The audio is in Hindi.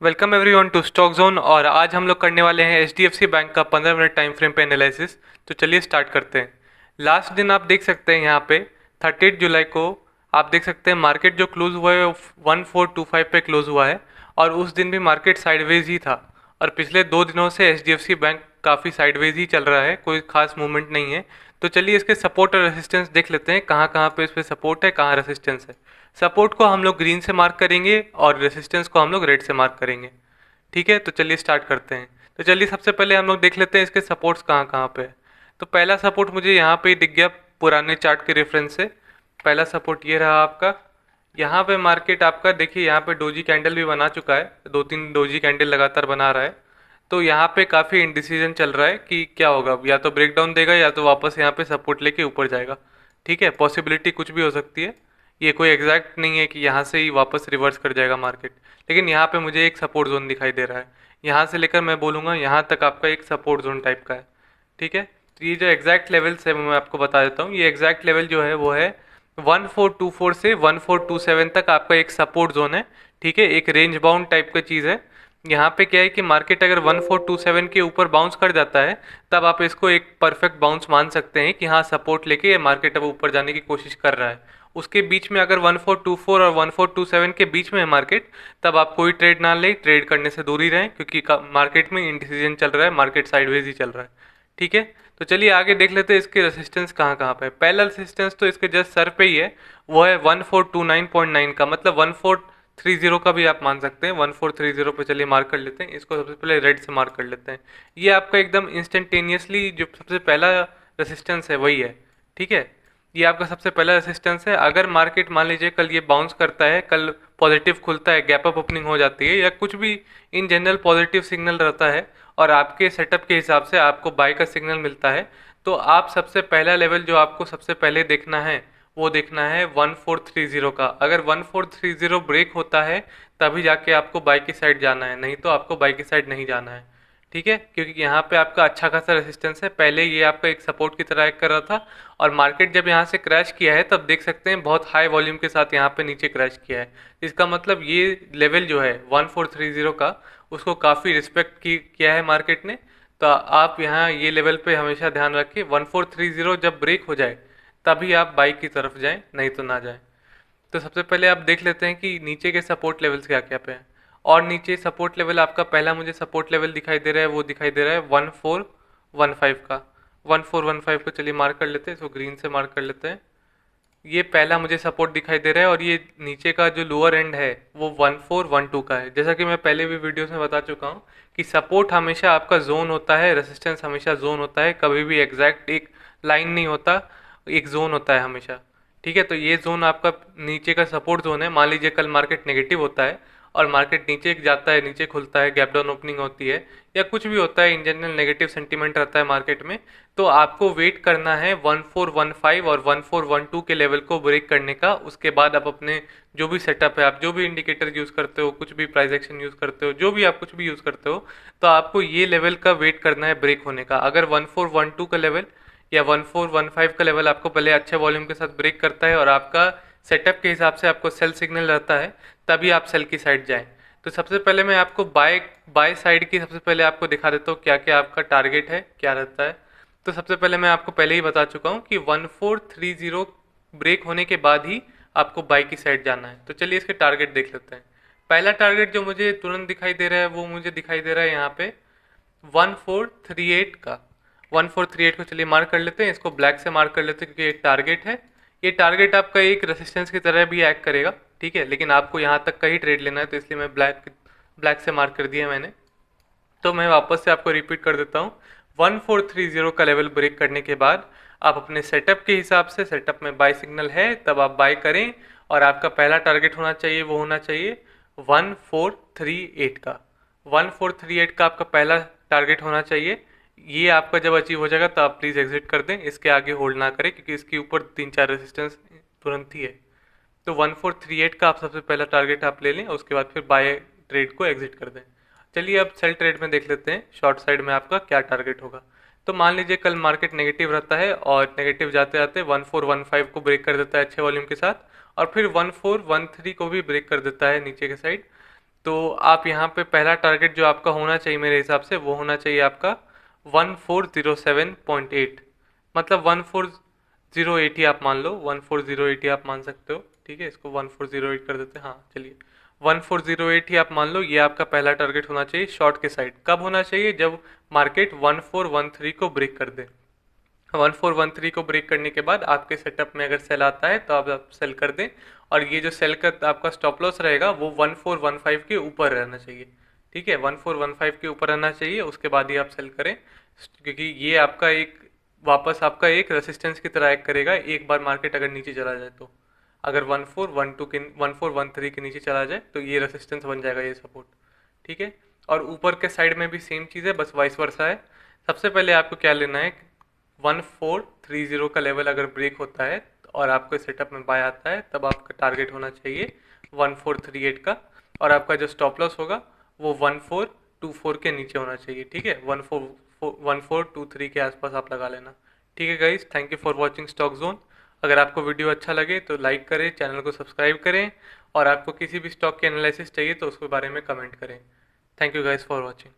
Welcome everyone to stock zone. और आज हम लोग करने वाले हैं एचडीएफसी बैंक का 15 मिनट टाइम फ्रेम पे एनालिसिस। तो चलिए स्टार्ट करते हैं। लास्ट दिन आप देख सकते हैं यहाँ पे 30 जुलाई को आप देख सकते हैं मार्केट जो क्लोज हुआ है 1425 पे क्लोज हुआ है। और उस दिन भी मार्केट साइडवेज ही था। और पिछले 2 दिनों से एचडीएफसी बैंक काफ़ी साइडवेज ही चल रहा है, कोई खास मूवमेंट नहीं है। तो चलिए इसके सपोर्ट और रेसिस्टेंस देख लेते हैं, कहाँ कहाँ पे इस पे सपोर्ट है, कहाँ रेसिस्टेंस है। सपोर्ट को हम लोग ग्रीन से मार्क करेंगे और रेसिस्टेंस को हम लोग रेड से मार्क करेंगे। ठीक है, तो चलिए स्टार्ट करते हैं। तो चलिए सबसे पहले हम लोग देख लेते हैं इसके सपोर्ट्स कहाँ कहाँ पे है। तो पहला सपोर्ट मुझे यहाँ पे ही दिख गया पुराने चार्ट के रेफरेंस से। पहला सपोर्ट ये रहा आपका। यहाँ पे मार्केट आपका देखिए, यहाँ पे डोजी कैंडल भी बना चुका है, 2-3 डोजी कैंडल लगातार बना रहा है। तो यहाँ पे काफ़ी इंडिसीजन चल रहा है कि क्या होगा, या तो ब्रेकडाउन देगा या तो वापस यहाँ पे सपोर्ट लेके ऊपर जाएगा। ठीक है, पॉसिबिलिटी कुछ भी हो सकती है। ये कोई एग्जैक्ट नहीं है कि यहाँ से ही वापस रिवर्स कर जाएगा मार्केट। लेकिन यहाँ पे मुझे एक सपोर्ट जोन दिखाई दे रहा है। यहाँ से लेकर मैं बोलूँगा यहाँ तक आपका एक सपोर्ट जोन टाइप का है। ठीक है, तो ये जो एग्जैक्ट लेवल्स है मैं आपको बता देता हूँ। ये एग्जैक्ट लेवल जो है वो है 1424 से 1427 तक आपका एक सपोर्ट जोन है। ठीक है, एक रेंज बाउंड टाइप का चीज़ है। यहाँ पे क्या है कि मार्केट अगर 1427 के ऊपर बाउंस कर जाता है तब आप इसको एक परफेक्ट बाउंस मान सकते हैं कि हाँ, सपोर्ट लेके ये मार्केट अब ऊपर जाने की कोशिश कर रहा है। उसके बीच में अगर 1424 और 1427 के बीच में है मार्केट, तब आप कोई ट्रेड ना लें, ट्रेड करने से दूर ही रहें, क्योंकि मार्केट में इंडिसीजन चल रहा है, मार्केट साइडवेज ही चल रहा है। ठीक है, तो चलिए आगे देख लेते हैं इसके रेसिस्टेंस कहाँ कहाँ पे है। पहला रेसिस्टेंस तो इसके जस्ट सर पे ही है, वो है 1429.9 का, मतलब 1430 का भी आप मान सकते हैं। 1430 पे चलिए मार्क कर लेते हैं इसको, सबसे पहले रेड से मार्क कर लेते हैं। ये आपका एकदम इंस्टेंटेनियसली जो सबसे पहला रेसिस्टेंस है वही है। ठीक है, ये आपका सबसे पहला रेसिस्टेंस है। अगर मार्केट मान लीजिए कल ये बाउंस करता है, कल पॉजिटिव खुलता है, गैप अप ओपनिंग हो जाती है, या कुछ भी इन जनरल पॉजिटिव सिग्नल रहता है और आपके सेटअप के हिसाब से आपको बाय का सिग्नल मिलता है, तो आप सबसे पहला लेवल जो आपको सबसे पहले देखना है वो देखना है 1430 का। अगर 1430 ब्रेक होता है तभी जाके आपको बाय की साइड जाना है, नहीं तो आपको बाय की साइड नहीं जाना है। ठीक है, क्योंकि यहाँ पे आपका अच्छा खासा रेसिस्टेंस है। पहले ये आपका एक सपोर्ट की तरह एक्ट कर रहा था, और मार्केट जब यहाँ से क्रैश किया है तब देख सकते हैं बहुत हाई वॉल्यूम के साथ यहाँ पे नीचे क्रैश किया है। इसका मतलब ये लेवल जो है 1430 का, उसको काफ़ी रिस्पेक्ट किया है मार्केट ने। तो आप यहाँ ये लेवल पे हमेशा ध्यान रखें, 1430 जब ब्रेक हो जाए तभी आप बाई की तरफ जाएं, नहीं तो ना जाएं। तो सबसे पहले आप देख लेते हैं कि नीचे के सपोर्ट लेवल्स क्या क्या पे हैं। और नीचे सपोर्ट लेवल आपका पहला मुझे सपोर्ट लेवल दिखाई दे रहा है, वो दिखाई दे रहा है 1415 का। 1415 को चलिए मार्क कर लेते हैं, इसको ग्रीन से मार्क कर लेते हैं। ये पहला मुझे सपोर्ट दिखाई दे रहा है, और ये नीचे का जो लोअर एंड है वो 1412 का है। जैसा कि मैं पहले भी वीडियोस में बता चुका हूँ कि सपोर्ट हमेशा आपका जोन होता है, रेसिस्टेंस हमेशा जोन होता है, कभी भी एग्जैक्ट एक लाइन नहीं होता, एक जोन होता है हमेशा। ठीक है, तो ये जोन आपका नीचे का सपोर्ट जोन है। मान लीजिए कल मार्केट नेगेटिव होता है और मार्केट नीचे जाता है, नीचे खुलता है, गैप डाउन ओपनिंग होती है, या कुछ भी होता है, इन जनरल नेगेटिव सेंटीमेंट रहता है मार्केट में, तो आपको वेट करना है 1415 और 1412 के लेवल को ब्रेक करने का। उसके बाद आप अपने जो भी सेटअप है, आप जो भी इंडिकेटर यूज़ करते हो, कुछ भी प्राइस एक्शन यूज़ करते हो, जो भी आप कुछ भी यूज़ करते हो, तो आपको ये लेवल का वेट करना है ब्रेक होने का। अगर 1412 का लेवल या 1415 का लेवल आपको पहले अच्छे वॉल्यूम के साथ ब्रेक करता है और आपका सेटअप के हिसाब से आपको सेल सिग्नल रहता है, तभी आप सेल की साइड जाएं। तो सबसे पहले मैं आपको बाय बाय साइड की सबसे पहले आपको दिखा देता हूँ क्या क्या आपका टारगेट है, क्या रहता है। तो सबसे पहले मैं आपको पहले ही बता चुका हूँ कि 1430 ब्रेक होने के बाद ही आपको बाई की साइड जाना है। तो चलिए इसके टारगेट देख लेते हैं। पहला टारगेट जो मुझे तुरंत दिखाई दे रहा है वो मुझे दिखाई दे रहा है यहाँ पे 1438 का। 1438 को चलिए मार्क कर लेते हैं, इसको ब्लैक से मार्क कर लेते हैं क्योंकि एक टारगेट है। ये टारगेट आपका एक रेसिस्टेंस की तरह भी एक्ट करेगा। ठीक है, लेकिन आपको यहाँ तक का ही ट्रेड लेना है, तो इसलिए मैं ब्लैक ब्लैक से मार्क कर दिया मैंने। तो मैं वापस से आपको रिपीट कर देता हूँ। 1430 का लेवल ब्रेक करने के बाद आप अपने सेटअप के हिसाब से, सेटअप में बाय सिग्नल है तब आप बाय करें, और आपका पहला टारगेट होना चाहिए वो होना चाहिए 1438 का। 1438 का आपका पहला टारगेट होना चाहिए। ये आपका जब अचीव हो जाएगा तो आप प्लीज़ एग्जिट कर दें, इसके आगे होल्ड ना करें, क्योंकि इसके ऊपर 3-4 रेसिस्टेंस तुरंत ही है। तो 1438 का आप सबसे पहला टारगेट आप ले लें, उसके बाद फिर बाय ट्रेड को एग्जिट कर दें। चलिए अब सेल ट्रेड में देख लेते हैं शॉर्ट साइड में आपका क्या टारगेट होगा। तो मान लीजिए कल मार्केट नेगेटिव रहता है और नेगेटिव जाते जाते 1415 को ब्रेक कर देता है अच्छे वॉल्यूम के साथ, और फिर 1413 को भी ब्रेक कर देता है नीचे के साइड। तो आप यहाँ पे पहला टारगेट जो आपका होना चाहिए मेरे हिसाब से वो होना चाहिए आपका 1407.8, मतलब 14080 आप मान लो, 14080 आप मान सकते हो। ठीक है, इसको 1408 कर देते हैं। हाँ चलिए, 1408 ही आप मान लो, ये आपका पहला टारगेट होना चाहिए शॉर्ट के साइड। कब होना चाहिए? जब मार्केट 1413 को ब्रेक कर दे। 1413 को ब्रेक करने के बाद आपके सेटअप में अगर सेल आता है तो आप सेल कर दें, और ये जो सेल का आपका स्टॉप लॉस रहेगा वो 1415 के ऊपर रहना चाहिए। ठीक है, 1415 के ऊपर रहना चाहिए, उसके बाद ही आप सेल करें, क्योंकि ये आपका एक वापस आपका एक रेसिस्टेंस की तरह एक्ट करेगा एक बार मार्केट अगर नीचे चला जाए तो। अगर 1413 के नीचे चला जाए तो ये रेसिस्टेंस बन जाएगा, ये सपोर्ट। ठीक है, और ऊपर के साइड में भी सेम चीज़ है, बस वाइस वर्सा है। सबसे पहले आपको क्या लेना है, 1430 का लेवल अगर ब्रेक होता है और आपको सेटअप में बाय आता है, तब आपका टारगेट होना चाहिए 1438 का, और आपका जो स्टॉप लॉस होगा वो 1424 के नीचे होना चाहिए। ठीक है, 1423 के आसपास आप लगा लेना। ठीक है guys, thank you for watching stock zone. अगर आपको वीडियो अच्छा लगे तो लाइक करें, चैनल को सब्सक्राइब करें, और आपको किसी भी स्टॉक की एनालिसिस चाहिए तो उसके बारे में कमेंट करें। Thank you guys for watching.